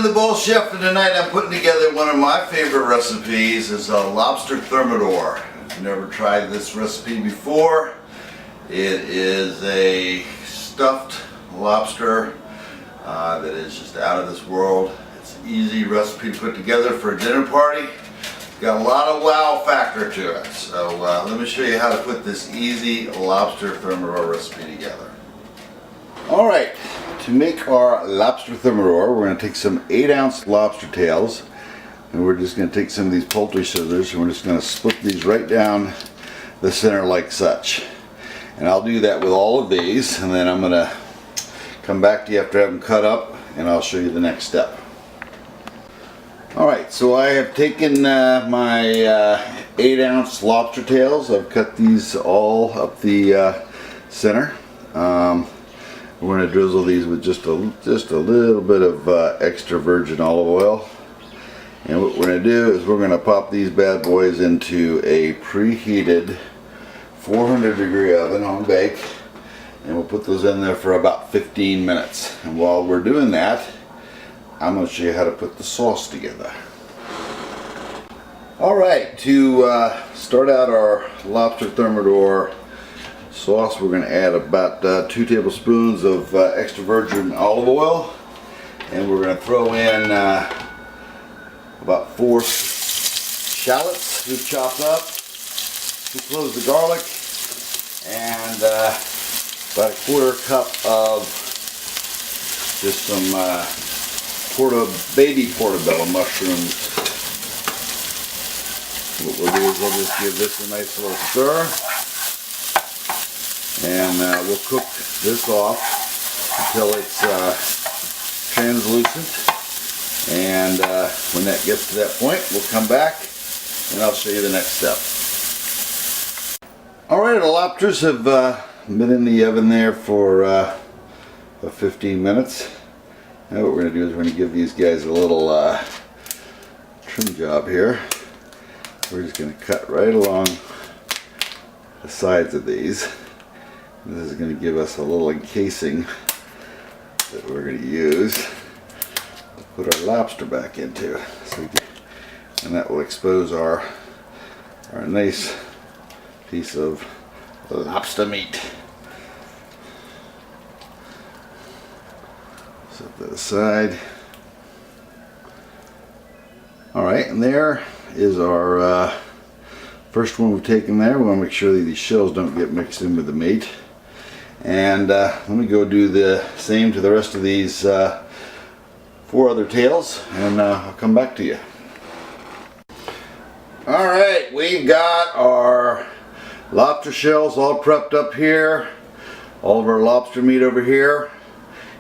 the Bowl Chef, and tonight I'm putting together one of my favorite recipes. It's a lobster Thermidor. If you've never tried this recipe before, it is a stuffed lobster that is just out of this world. It's an easy recipe to put together for a dinner party. It's got a lot of wow factor to it. So let me show you how to put this easy lobster Thermidor recipe together. Alright, to make our lobster Thermidor, we're going to take some 8-ounce lobster tails, and we're just going to take some of these poultry scissors and we're just going to split these right down the center like such. And I'll do that with all of these, and then I'm going to come back to you after I have them cut up and I'll show you the next step. Alright, so I have taken my 8-ounce lobster tails. I've cut these all up the center. We're going to drizzle these with just a little bit of extra virgin olive oil. And what we're going to do is we're going to pop these bad boys into a preheated 400-degree oven on bake. And we'll put those in there for about 15 minutes. And while we're doing that, I'm going to show you how to put the sauce together. Alright, to start out our lobster Thermidor sauce, we're going to add about 2 tablespoons of extra virgin olive oil, and we're going to throw in about 4 shallots we've chopped up, 2 cloves of garlic, and about a 1/4 cup of just some baby portobello mushrooms. What we'll do is we'll just give this a nice little stir. And we'll cook this off until it's translucent, and when that gets to that point, we'll come back and I'll show you the next step. Alright, the lobsters have been in the oven there for about 15 minutes. Now what we're going to do is we're going to give these guys a little trim job here. We're just going to cut right along the sides of these. This is going to give us a little encasing that we're going to use to put our lobster back into. And that will expose our nice piece of lobster meat. Set that aside. Alright, and there is our first one we've taken there. We want to make sure that these shells don't get mixed in with the meat. And let me go do the same to the rest of these 4 other tails, and I'll come back to you. Alright, we've got our lobster shells all prepped up here, all of our lobster meat over here,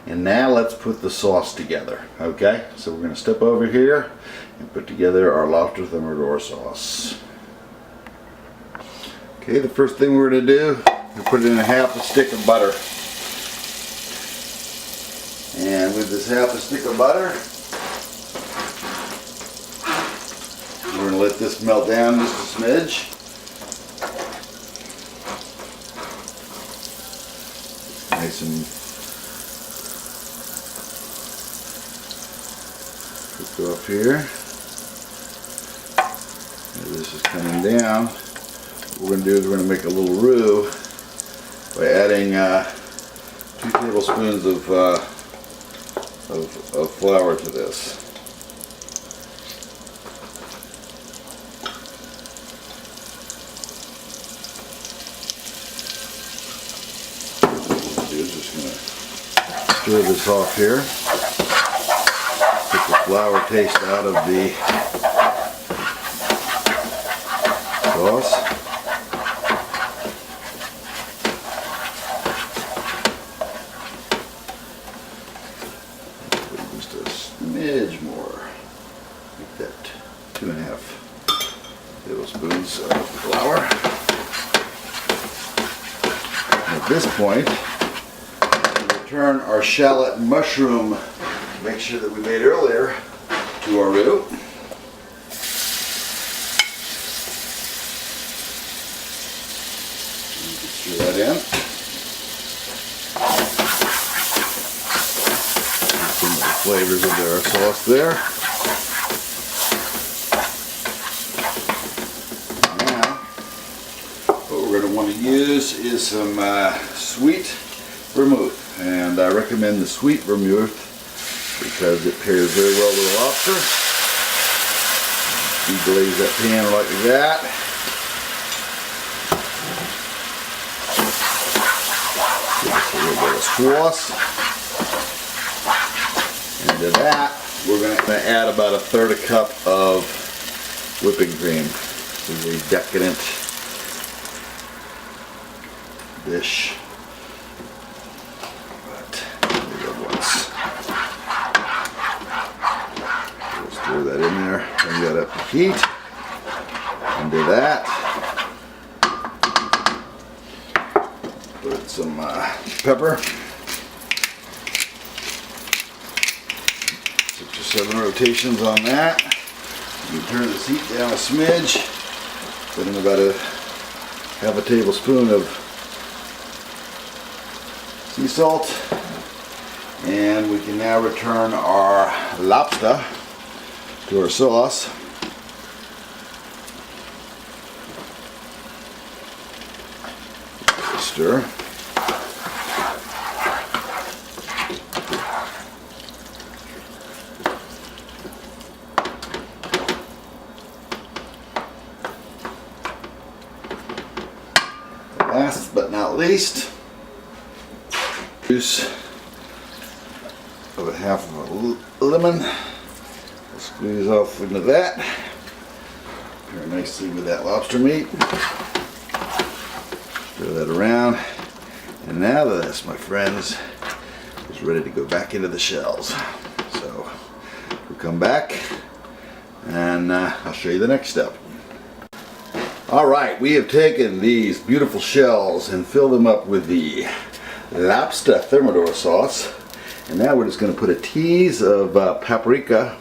and now let's put the sauce together. Okay, so we're going to step over here and put together our lobster Thermidor sauce. Okay, the first thing we're going to do, we put in a 1/2 stick of butter. And with this 1/2 stick of butter, we're going to let this melt down just a smidge. Nice and cooked off here. As this is coming down, what we're going to do is we're going to make a little roux by adding 2 tablespoons of flour to this. What we'll do is just going to stir this off here. Get the flour taste out of the sauce. Smidge more, like that, 2.5 tablespoons of flour. And at this point, we return our shallot and mushroom mixture that we made earlier to our roux. You can stir that in. flavors of their sauce there. Now, what we're going to want to use is some sweet vermouth. And I recommend the sweet vermouth because it pairs very well with the lobster. Deglaze that pan like that. Give us a little bit of sauce. And to that, we're going to add about 1/3 cup of whipping cream. This is a decadent dish. Throw that in there, bring that up to heat, and do that. Put some pepper, 6 or 7 rotations on that. You can turn this heat down a smidge, put in about 1/2 tablespoon of sea salt, and we can now return our lobster to our sauce. Stir. Last but not least, juice of 1/2 of a lemon. Squeeze off into that. Pair nicely with that lobster meat. Stir that around. And now this, my friends, is ready to go back into the shells. So we'll come back and I'll show you the next step. Alright, we have taken these beautiful shells and filled them up with the Lobster Thermidor sauce. And now we're just going to put a tease of paprika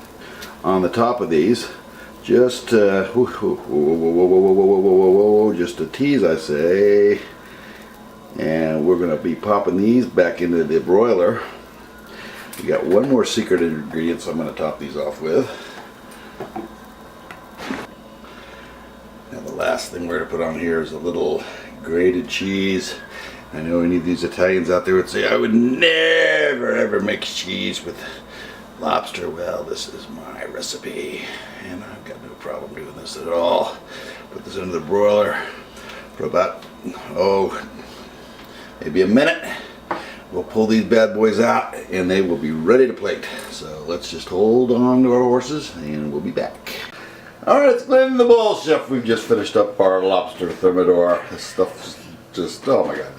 on the top of these. Just just a tease, I say. And we're going to be popping these back into the broiler. We got one more secret ingredient, so I'm going to top these off with. And the last thing we're going to put on here is a little grated cheese. I know any of these Italians out there would say, I would never ever mix cheese with lobster. Well, this is my recipe, and I've got no problem doing this at all. Put this into the broiler for about, maybe a minute. We'll pull these bad boys out, and they will be ready to plate. So let's just hold on to our horses, and we'll be back. Alright, it's clean in the bowl, Chef. We've just finished up our lobster thermidor. This stuff's just, oh my god.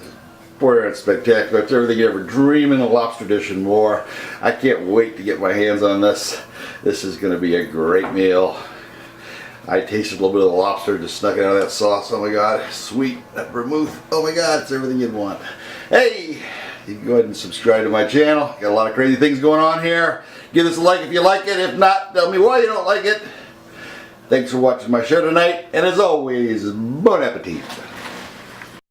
Boy, it's spectacular. It's everything you ever dream in a lobster dish and more. I can't wait to get my hands on this. This is going to be a great meal. I tasted a little bit of the lobster, just snuck it out of that sauce. Oh my god, sweet. That vermouth. Oh my god, it's everything you'd want. Hey, you can go ahead and subscribe to my channel. Got a lot of crazy things going on here. Give this a like if you like it. If not, tell me why you don't like it. Thanks for watching my show tonight. And as always, bon appetit.